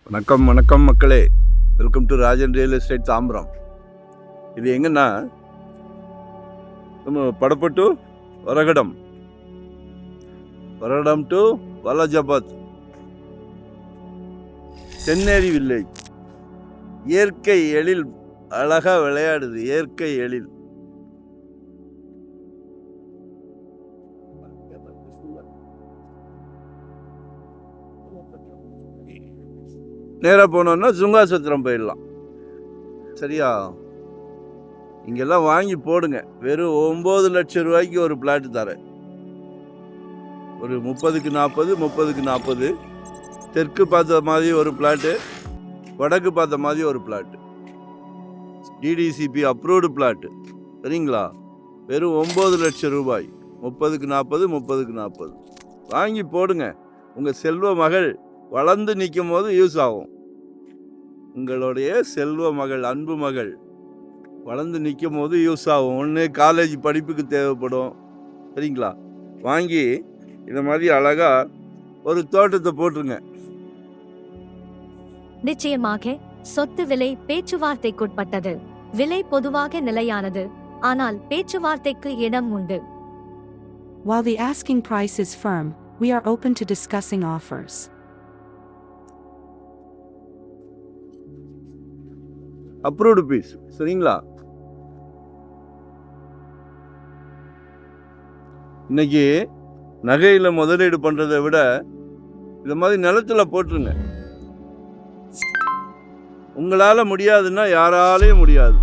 வணக்கம் வணக்கம் மக்களே, welcome to Rajan real estate Tambaram. இது எங்கன்னா நம்ம படப்பட்டு வரகடம் டு வலஜாபாத் தென்னேரி வில்லேஜ். இயற்கை எழில் அழகா விளையாடுது. இயற்கை எழில் நேராக போனோம்னா சுங்காசத்திரம் போயிடலாம். சரியா? இங்கெல்லாம் வாங்கி போடுங்க. வெறும் 9 லட்சம் ரூபாய்க்கு ஒரு பிளாட் தரேன். ஒரு 30க்கு 40, 30க்கு 40. தெற்கு பார்த்த மாதிரி ஒரு பிளாட்டு, வடக்கு பார்த்த மாதிரி ஒரு பிளாட்டு. DTCP approved plot. சரிங்களா? வெறும் 9 லட்சம் ரூபாய். 30க்கு 40, 30க்கு 40 வாங்கி போடுங்க. உங்கள் செல்வ மகள் வளர்ந்து நிற்கும் போது யூஸ் ஆகும். உங்களுடைய செல்வ மகள், அன்பு மகள் வளர்ந்து நிற்கும் போது யூஸ் ஆகும். ஒன்று காலேஜ் படிப்புக்கு தேவைப்படும். சரிங்களா? வாங்கி இந்த மாதிரி அழகா ஒரு தோட்டத்தை போட்டுருங்க. நிச்சயமாக சொத்து விலை பேச்சுவார்த்தைக்குட்பட்டது. விலை பொதுவாக நிலையானது, ஆனால் பேச்சுவார்த்தைக்கு இடம் உண்டு. While the asking price is firm, we are open to discussing offers. Approved fees. சரிங்களா? இன்னைக்கு நகையில் முதலீடு பண்ணுறதை விட இந்த மாதிரி நிலத்தில் போட்டுருங்க. உங்களால் முடியாதுன்னா யாராலையும் முடியாது.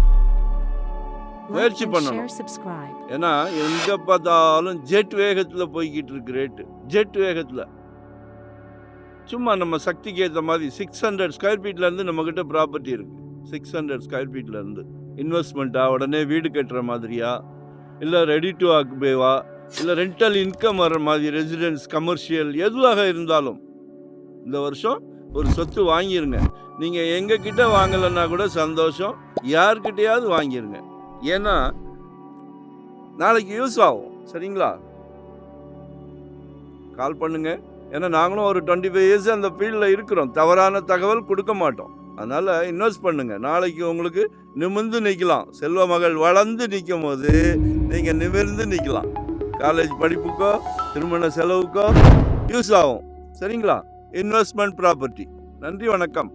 முயற்சி பண்ணணும். ஏன்னா எங்கே பார்த்தாலும் ஜெட் வேகத்தில் போய்கிட்டு இருக்கு ரேட்டு. ஜெட் வேகத்தில். சும்மா நம்ம சக்திக்கு ஏற்ற மாதிரி 600 ஸ்கொயர் ஃபீட்லேருந்து நம்மக்கிட்ட ப்ராப்பர்ட்டி இருக்குது. 600 ஸ்கொயர் ஃபீட்லேருந்து இன்வெஸ்ட்மெண்ட்டா, உடனே வீடு கட்டுற மாதிரியா, இல்லை ரெடி டு ஆக்குபேவா, இல்லை ரெண்டல் இன்கம் வர்ற மாதிரி ரெசிடென்ஸ், கமர்ஷியல், எதுவாக இருந்தாலும் இந்த வருஷம் ஒரு சொத்து வாங்கிருங்க. நீங்கள் எங்ககிட்ட வாங்கலைன்னா கூட சந்தோஷம், யார்கிட்டையாவது வாங்கிருங்க. ஏன்னா நாளைக்கு யூஸ் ஆகும். சரிங்களா? கால் பண்ணுங்க. ஏன்னா நாங்களும் ஒரு 25 இயர்ஸ் அந்த ஃபீல்டில் இருக்கிறோம். தவறான தகவல் கொடுக்க மாட்டோம். அதனால் இன்வெஸ்ட் பண்ணுங்க. நாளைக்கு உங்களுக்கு நிமிர்ந்து நிற்கலாம். செல்வ மகள் வளர்ந்து நிற்கும் போது நீங்கள் நிமிர்ந்து நிற்கலாம். காலேஜ் படிப்புக்கோ திருமண செலவுக்கோ யூஸ் ஆகும். சரிங்களா? Investment property. நன்றி, வணக்கம்.